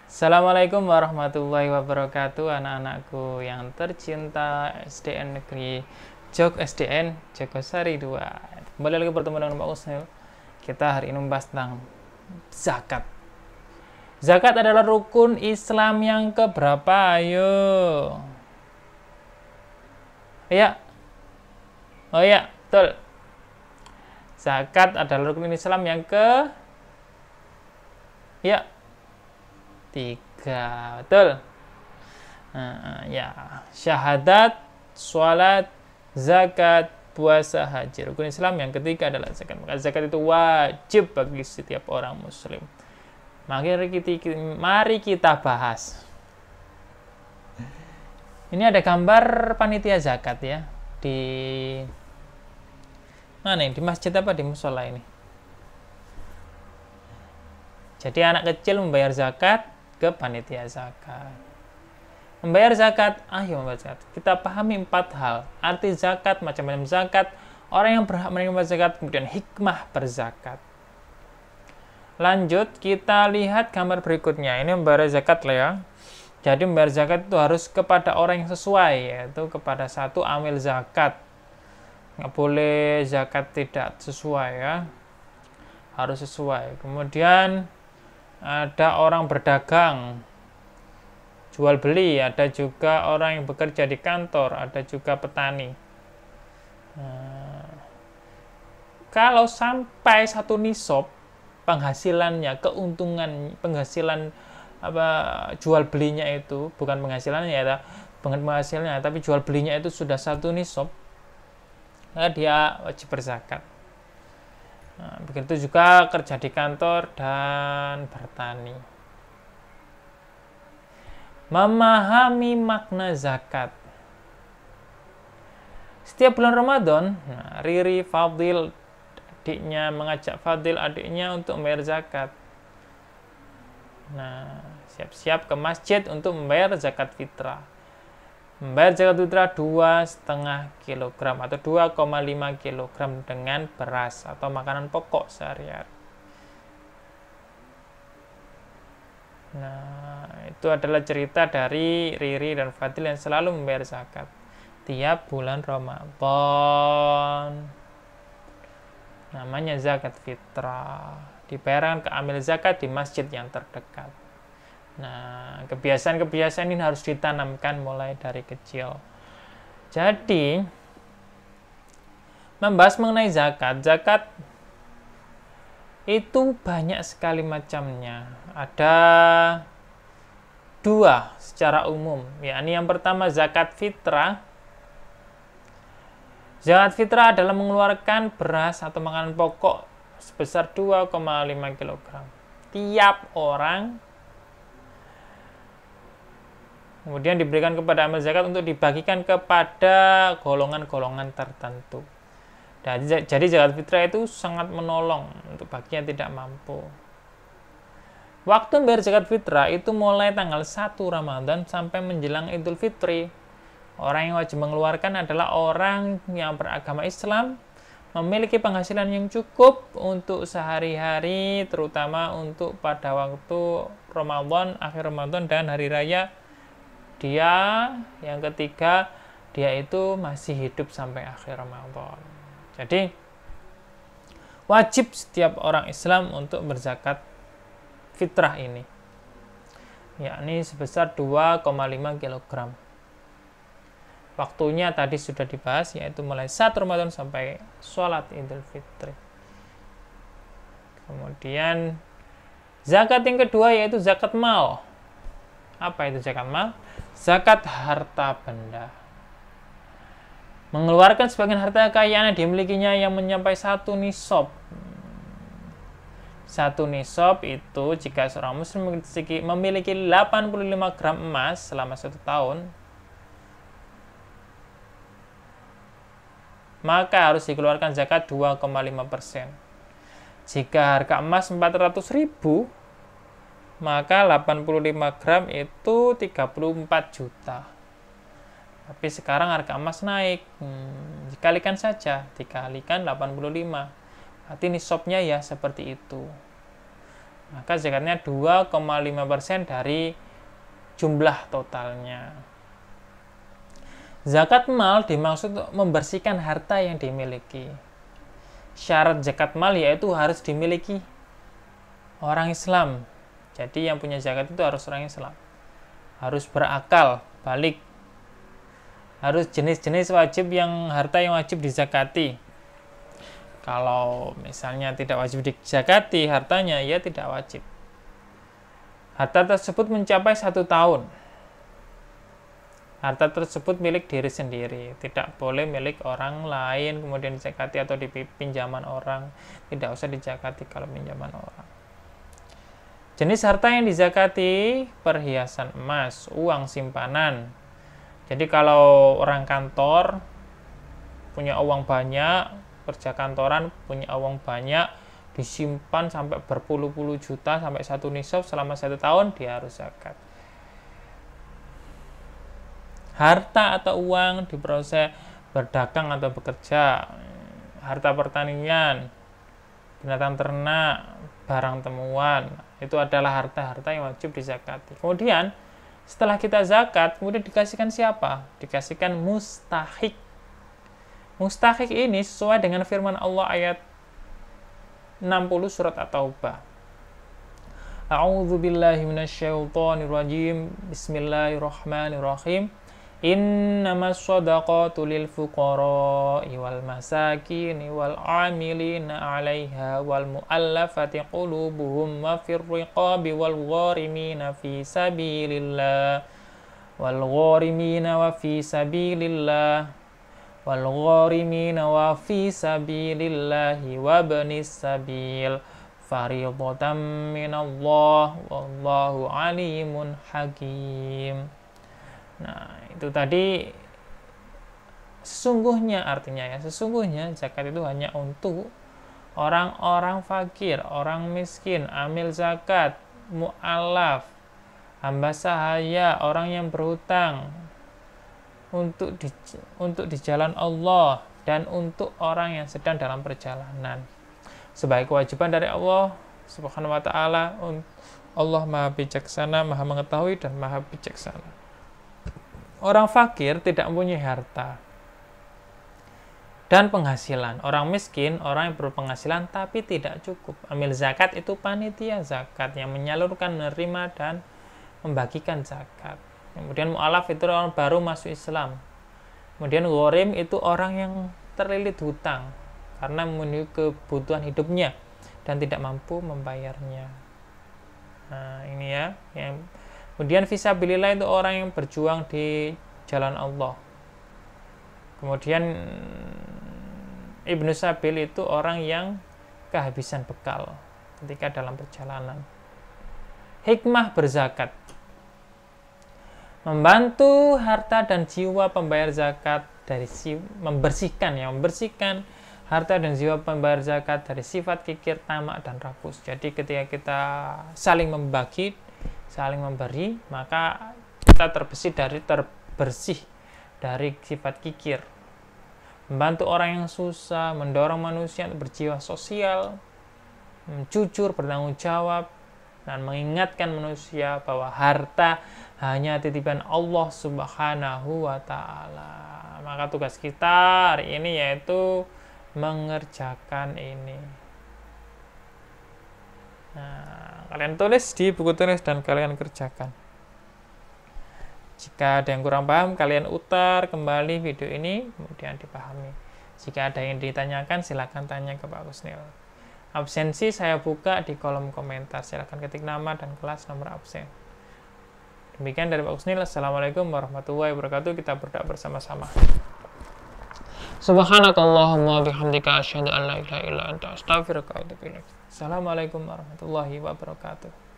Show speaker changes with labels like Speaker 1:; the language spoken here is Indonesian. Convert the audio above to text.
Speaker 1: Assalamualaikum warahmatullahi wabarakatuh, anak-anakku yang tercinta SDN Negeri SDN Jogosari 2. Kembali lagi bertemu dengan Pak Usnil. Kita hari ini membahas tentang zakat. Zakat adalah rukun Islam yang keberapa? Ayo. Ya. Oh ya, betul. Zakat adalah rukun Islam yang tiga, betul. Ya, syahadat, sholat, zakat, puasa, haji. Rukun Islam yang ketiga adalah zakat. Maka zakat itu wajib bagi setiap orang muslim. Mari kita bahas. Ini ada gambar panitia zakat ya di mana ini? Di masjid apa di musola ini? Jadi anak kecil membayar zakat ke panitia zakat. Membayar zakat, ayo membayar zakat. Kita pahami 4 hal. Arti zakat, macam-macam zakat, orang yang berhak menerima zakat, kemudian hikmah berzakat. Lanjut, kita lihat gambar berikutnya. Ini membayar zakat lah ya. Jadi membayar zakat itu harus kepada orang yang sesuai, yaitu kepada satu amil zakat. Nggak boleh zakat tidak sesuai ya. Harus sesuai. Kemudian ada orang berdagang, jual beli, ada juga orang yang bekerja di kantor, ada juga petani. Kalau sampai satu nisab penghasilannya, keuntungan penghasilan jual belinya itu, bukan penghasilannya ya, penghasilannya, tapi jual belinya itu sudah satu nisab, dia wajib berzakat. Begitu juga kerja di kantor dan bertani. Memahami makna zakat. Setiap bulan Ramadan, Riri Fadil adiknya mengajak Fadil adiknya untuk membayar zakat. Siap-siap ke masjid untuk membayar zakat fitrah. Membayar zakat fitrah 2,5 kg atau 2,5 kg dengan beras atau makanan pokok sehari-hari. Itu adalah cerita dari Riri dan Fadil yang selalu membayar zakat tiap bulan Ramadan. Namanya zakat fitrah. Dibayarkan ke amil zakat di masjid yang terdekat. Kebiasaan-kebiasaan ini harus ditanamkan mulai dari kecil. Jadi, membahas mengenai zakat. Zakat itu banyak sekali macamnya. Ada 2 secara umum. Yakni yang pertama zakat fitrah. Zakat fitrah adalah mengeluarkan beras atau makanan pokok sebesar 2,5 kg. Tiap orang kemudian diberikan kepada amil zakat untuk dibagikan kepada golongan-golongan tertentu. Jadi zakat fitrah itu sangat menolong untuk bagi yang tidak mampu. Waktu membayar zakat fitrah itu mulai tanggal 1 Ramadan sampai menjelang Idul Fitri. Orang yang wajib mengeluarkan adalah orang yang beragama Islam, memiliki penghasilan yang cukup untuk sehari-hari, terutama untuk pada waktu Ramadan, akhir Ramadan, dan hari raya. Yang ketiga, dia itu masih hidup sampai akhir Ramadan. Jadi, wajib setiap orang Islam untuk berzakat fitrah ini, yakni sebesar 2,5 kg. Waktunya tadi sudah dibahas, yaitu mulai 1 Ramadan sampai sholat Idul Fitri. Kemudian, zakat yang kedua yaitu zakat mal. Apa itu zakat mal? Zakat harta benda. Mengeluarkan sebagian harta kekayaan yang dimilikinya yang mencapai 1 nisab. 1 nisab itu jika seorang muslim memiliki 85 gram emas selama 1 tahun, maka harus dikeluarkan zakat 2,5%. Jika harga emas 400.000, maka 85 gram itu 34 juta. Tapi sekarang harga emas naik. Dikalikan saja, dikalikan 85. Berarti nisabnya ya seperti itu. maka zakatnya 2,5% dari jumlah totalnya. Zakat mal dimaksud untuk membersihkan harta yang dimiliki. Syarat zakat mal yaitu harus dimiliki orang Islam. Jadi yang punya zakat itu harus orang Islam. Harus berakal, balik. Harus jenis-jenis wajib harta yang wajib dizakati. Kalau misalnya tidak wajib dizakati hartanya, ya tidak wajib. Harta tersebut mencapai 1 tahun. Harta tersebut milik diri sendiri, tidak boleh milik orang lain kemudian dizakati atau dipinjaman orang. Tidak usah dizakati kalau pinjaman orang. Jenis harta yang dizakati, perhiasan emas, uang simpanan. Jadi kalau orang kantor punya uang banyak, kerja kantoran punya uang banyak, disimpan sampai berpuluh-puluh juta sampai 1 nisab selama 1 tahun, dia harus zakat. Harta atau uang diproses berdagang atau bekerja, harta pertanian, binatang ternak, barang temuan, itu adalah harta-harta yang wajib dizakati. Kemudian setelah kita zakat, kemudian dikasihkan siapa? Dikasihkan mustahik. Mustahik ini sesuai dengan firman Allah ayat 60 surat At-Taubah. A'udzu billahi minasyaitonir rajim. Bismillahirrahmanirrahim. Innamas shadaqatu lil fuqara'i wal masakini wal 'amilina 'alaiha wal mu'allafati qulubuhum wa fir riqabi wal gharimina fi sabilillah wal gharimina wa fi sabilillah wal gharimina wa fi sabilillahi wa ibnis sabil fariidatan minallah wallahu alimun hakim. Nah, itu tadi sesungguhnya artinya ya, sesungguhnya zakat itu hanya untuk orang-orang fakir, orang miskin, amil zakat, mu'alaf, hamba sahaya, orang yang berhutang, untuk di jalan Allah, dan untuk orang yang sedang dalam perjalanan. Sebagai kewajiban dari Allah Subhanahu wa ta'ala. Allah Maha Bijaksana, Maha Mengetahui, dan Maha Bijaksana. Orang fakir tidak mempunyai harta dan penghasilan. Orang miskin, orang yang berpenghasilan tapi tidak cukup. Amil zakat itu panitia zakat yang menyalurkan, menerima, dan membagikan zakat. Kemudian mu'alaf itu orang baru masuk Islam. Kemudian gharim itu orang yang terlilit hutang karena memenuhi kebutuhan hidupnya dan tidak mampu membayarnya. Nah, ini ya yang. Kemudian fisabilillah itu orang yang berjuang di jalan Allah. Kemudian Ibnu Sabil itu orang yang kehabisan bekal ketika dalam perjalanan. Hikmah berzakat. Membantu harta dan jiwa pembayar zakat dari membersihkan harta dan jiwa pembayar zakat dari sifat kikir, tamak, dan rakus. Jadi ketika kita saling membagi, saling memberi, maka kita terbersih dari sifat kikir. Membantu orang yang susah, mendorong manusia untuk berjiwa sosial, jujur, bertanggung jawab, dan mengingatkan manusia bahwa harta hanya titipan Allah Subhanahu wa ta'ala. Maka tugas kita hari ini yaitu mengerjakan ini. Nah, kalian tulis di buku tulis dan kalian kerjakan. Jika ada yang kurang paham, kalian utar kembali video ini, kemudian dipahami. Jika ada yang ditanyakan, silakan tanya ke Pak Kusnil. Absensi saya buka di kolom komentar. Silakan ketik nama dan kelas nomor absen. Demikian dari Pak Kusnil. Assalamualaikum warahmatullahi wabarakatuh. Kita berdoa bersama-sama. Subhanakallahumma bihamdika asyhadu an la ilaha illa anta astaghfiruka wa atubu ilaik. Assalamualaikum warahmatullahi wabarakatuh.